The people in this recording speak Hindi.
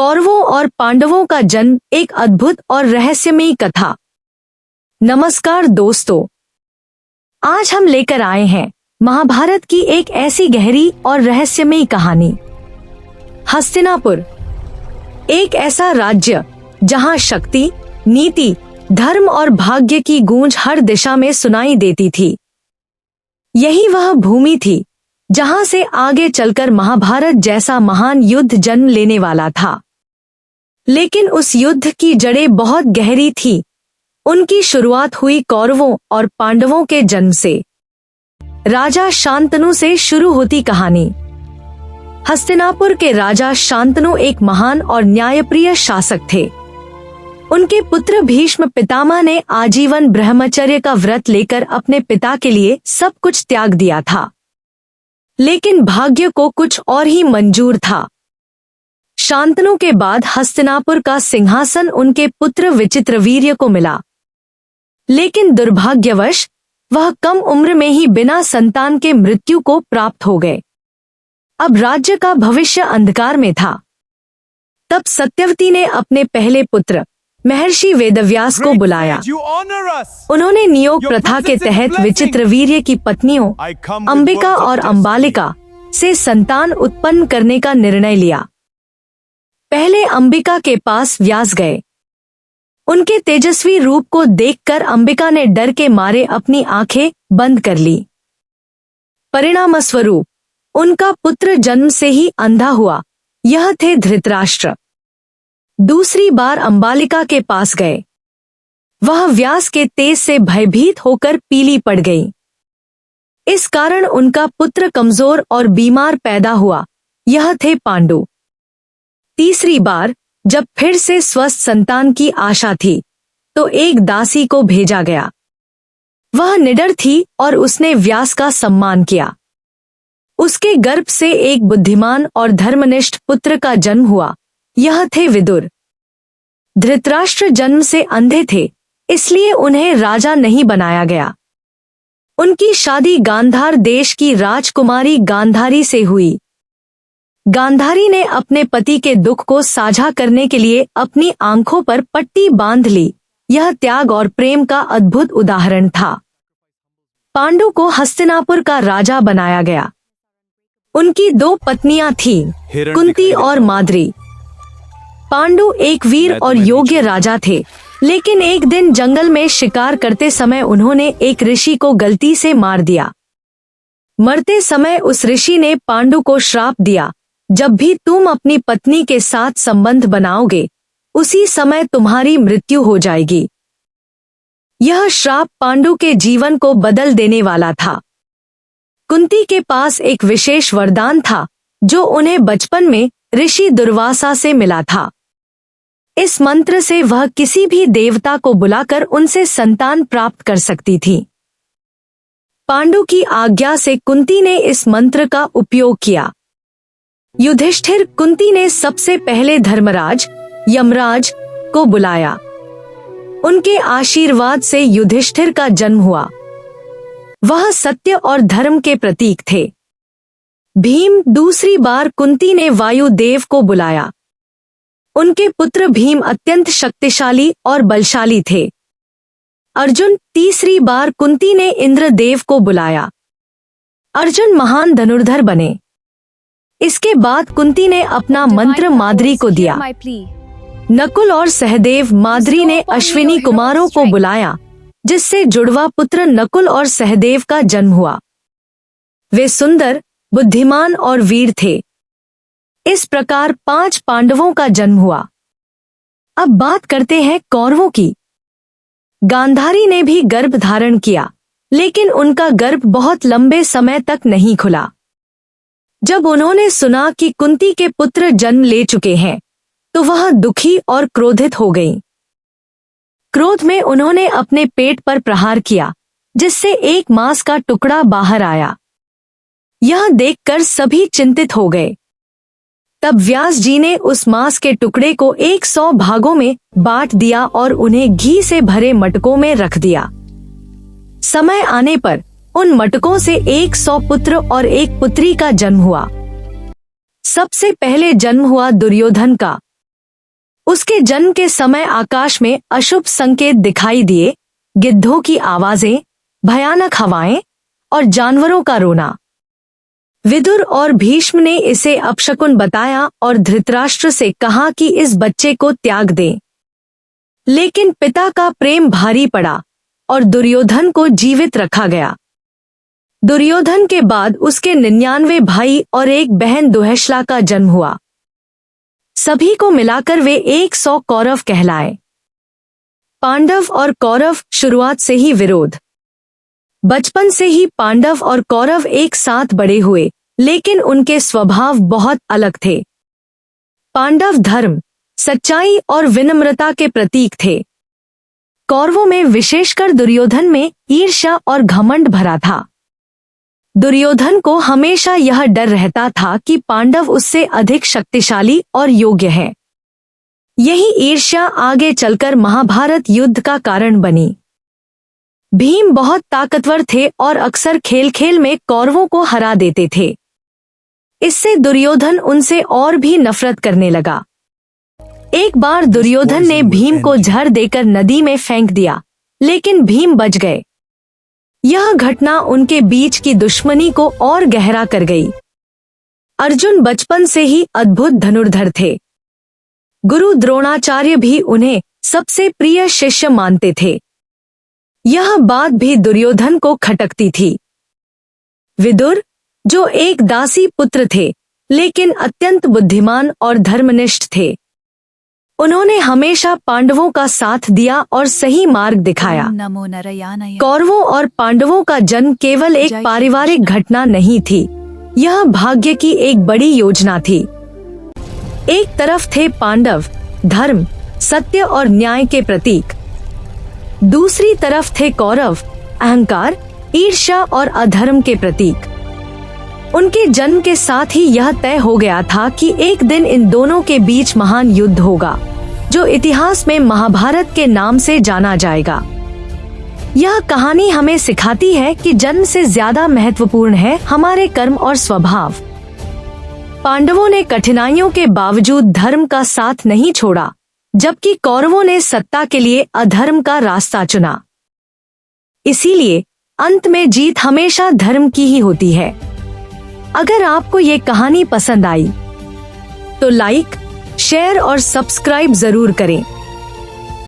कौरवों और पांडवों का जन्म, एक अद्भुत और रहस्यमयी कथा। नमस्कार दोस्तों, आज हम लेकर आए हैं महाभारत की एक ऐसी गहरी और रहस्यमयी कहानी। हस्तिनापुर, एक ऐसा राज्य जहां शक्ति, नीति, धर्म और भाग्य की गूंज हर दिशा में सुनाई देती थी। यही वह भूमि थी जहां से आगे चलकर महाभारत जैसा महान युद्ध जन्म लेने वाला था। लेकिन उस युद्ध की जड़ें बहुत गहरी थी। उनकी शुरुआत हुई कौरवों और पांडवों के जन्म से। राजा शांतनु से शुरू होती कहानी। हस्तिनापुर के राजा शांतनु एक महान और न्यायप्रिय शासक थे। उनके पुत्र भीष्म पितामह ने आजीवन ब्रह्मचर्य का व्रत लेकर अपने पिता के लिए सब कुछ त्याग दिया था। लेकिन भाग्य को कुछ और ही मंजूर था। शांतनु के बाद हस्तिनापुर का सिंहासन उनके पुत्र विचित्रवीर्य को मिला। लेकिन दुर्भाग्यवश वह कम उम्र में ही बिना संतान के मृत्यु को प्राप्त हो गए। अब राज्य का भविष्य अंधकार में था। तब सत्यवती ने अपने पहले पुत्र महर्षि वेदव्यास को बुलाया। उन्होंने नियोग प्रथा के तहत विचित्रवीर्य की पत्नियों अंबिका और अंबालिका से संतान उत्पन्न करने का निर्णय लिया। पहले अंबिका के पास व्यास गए। उनके तेजस्वी रूप को देखकर अंबिका ने डर के मारे अपनी आंखें बंद कर ली। परिणामस्वरूप उनका पुत्र जन्म से ही अंधा हुआ। यह थे धृतराष्ट्र। दूसरी बार अंबालिका के पास गए। वह व्यास के तेज से भयभीत होकर पीली पड़ गई। इस कारण उनका पुत्र कमजोर और बीमार पैदा हुआ। यह थे पांडु। तीसरी बार जब फिर से स्वस्थ संतान की आशा थी तो एक दासी को भेजा गया। वह निडर थी और उसने व्यास का सम्मान किया। उसके गर्भ से एक बुद्धिमान और धर्मनिष्ठ पुत्र का जन्म हुआ। यह थे विदुर। धृतराष्ट्र जन्म से अंधे थे, इसलिए उन्हें राजा नहीं बनाया गया। उनकी शादी गांधार देश की राजकुमारी गांधारी से हुई। गांधारी ने अपने पति के दुख को साझा करने के लिए अपनी आंखों पर पट्टी बांध ली। यह त्याग और प्रेम का अद्भुत उदाहरण था। पांडु को हस्तिनापुर का राजा बनाया गया। उनकी दो पत्नियां थीं, कुंती और माद्री। पांडु एक वीर और योग्य राजा थे, लेकिन एक दिन जंगल में शिकार करते समय उन्होंने एक ऋषि को गलती से मार दिया। मरते समय उस ऋषि ने पांडु को श्राप दिया, जब भी तुम अपनी पत्नी के साथ संबंध बनाओगे, उसी समय तुम्हारी मृत्यु हो जाएगी। यह श्राप पांडु के जीवन को बदल देने वाला था। कुंती के पास एक विशेष वरदान था, जो उन्हें बचपन में ऋषि दुर्वासा से मिला था। इस मंत्र से वह किसी भी देवता को बुलाकर उनसे संतान प्राप्त कर सकती थी। पांडु की आज्ञा से कुंती ने इस मंत्र का उपयोग किया। युधिष्ठिर, कुंती ने सबसे पहले धर्मराज यमराज को बुलाया। उनके आशीर्वाद से युधिष्ठिर का जन्म हुआ। वह सत्य और धर्म के प्रतीक थे। भीम, दूसरी बार कुंती ने वायुदेव को बुलाया। उनके पुत्र भीम अत्यंत शक्तिशाली और बलशाली थे। अर्जुन, तीसरी बार कुंती ने इंद्रदेव को बुलाया। अर्जुन महान धनुर्धर बने। इसके बाद कुंती ने अपना मंत्र माद्री को दिया। नकुल और सहदेव, माद्री ने अश्विनी कुमारों को बुलाया, जिससे जुड़वा पुत्र नकुल और सहदेव का जन्म हुआ। वे सुंदर, बुद्धिमान और वीर थे। इस प्रकार 5 पांडवों का जन्म हुआ। अब बात करते हैं कौरवों की। गांधारी ने भी गर्भ धारण किया, लेकिन उनका गर्भ बहुत लंबे समय तक नहीं खुला। जब उन्होंने सुना कि कुंती के पुत्र जन्म ले चुके हैं, तो वह दुखी और क्रोधित हो गईं। क्रोध में उन्होंने अपने पेट पर प्रहार किया, जिससे एक मांस का टुकड़ा बाहर आया। यह देखकर सभी चिंतित हो गए। तब व्यास जी ने उस मांस के टुकड़े को 100 भागों में बांट दिया और उन्हें घी से भरे मटकों में रख दिया। समय आने पर उन मटकों से 100 पुत्र और एक पुत्री का जन्म हुआ। सबसे पहले जन्म हुआ दुर्योधन का। उसके जन्म के समय आकाश में अशुभ संकेत दिखाई दिए, गिद्धों की आवाजें, भयानक हवाएं और जानवरों का रोना। विदुर और भीष्म ने इसे अपशकुन बताया और धृतराष्ट्र से कहा कि इस बच्चे को त्याग दें। लेकिन पिता का प्रेम भारी पड़ा और दुर्योधन को जीवित रखा गया। दुर्योधन के बाद उसके 99 भाई और एक बहन दुहेशला का जन्म हुआ। सभी को मिलाकर वे 100 कौरव कहलाए। पांडव और कौरव शुरुआत से ही विरोध। बचपन से ही पांडव और कौरव एक साथ बड़े हुए, लेकिन उनके स्वभाव बहुत अलग थे। पांडव धर्म, सच्चाई और विनम्रता के प्रतीक थे। कौरवों में, विशेषकर दुर्योधन में, ईर्ष्या और घमंड भरा था। दुर्योधन को हमेशा यह डर रहता था कि पांडव उससे अधिक शक्तिशाली और योग्य हैं। यही ईर्ष्या आगे चलकर महाभारत युद्ध का कारण बनी। भीम बहुत ताकतवर थे और अक्सर खेल खेल में कौरवों को हरा देते थे। इससे दुर्योधन उनसे और भी नफरत करने लगा। एक बार दुर्योधन ने भीम को जहर देकर नदी में फेंक दिया, लेकिन भीम बच गए। यह घटना उनके बीच की दुश्मनी को और गहरा कर गई। अर्जुन बचपन से ही अद्भुत धनुर्धर थे। गुरु द्रोणाचार्य भी उन्हें सबसे प्रिय शिष्य मानते थे। यह बात भी दुर्योधन को खटकती थी। विदुर, जो एक दासी पुत्र थे, लेकिन अत्यंत बुद्धिमान और धर्मनिष्ठ थे, उन्होंने हमेशा पांडवों का साथ दिया और सही मार्ग दिखाया। कौरवों और पांडवों का जन्म केवल एक पारिवारिक घटना नहीं थी, यह भाग्य की एक बड़ी योजना थी। एक तरफ थे पांडव, धर्म, सत्य और न्याय के प्रतीक। दूसरी तरफ थे कौरव, अहंकार, ईर्ष्या और अधर्म के प्रतीक। उनके जन्म के साथ ही यह तय हो गया था कि एक दिन इन दोनों के बीच महान युद्ध होगा, जो इतिहास में महाभारत के नाम से जाना जाएगा। यह कहानी हमें सिखाती है कि जन्म से ज्यादा महत्वपूर्ण है हमारे कर्म और स्वभाव। पांडवों ने कठिनाइयों के बावजूद धर्म का साथ नहीं छोड़ा, जबकि कौरवों ने सत्ता के लिए अधर्म का रास्ता चुना। इसीलिए अंत में जीत हमेशा धर्म की ही होती है। अगर आपको ये कहानी पसंद आई तो लाइक, शेयर और सब्सक्राइब जरूर करें।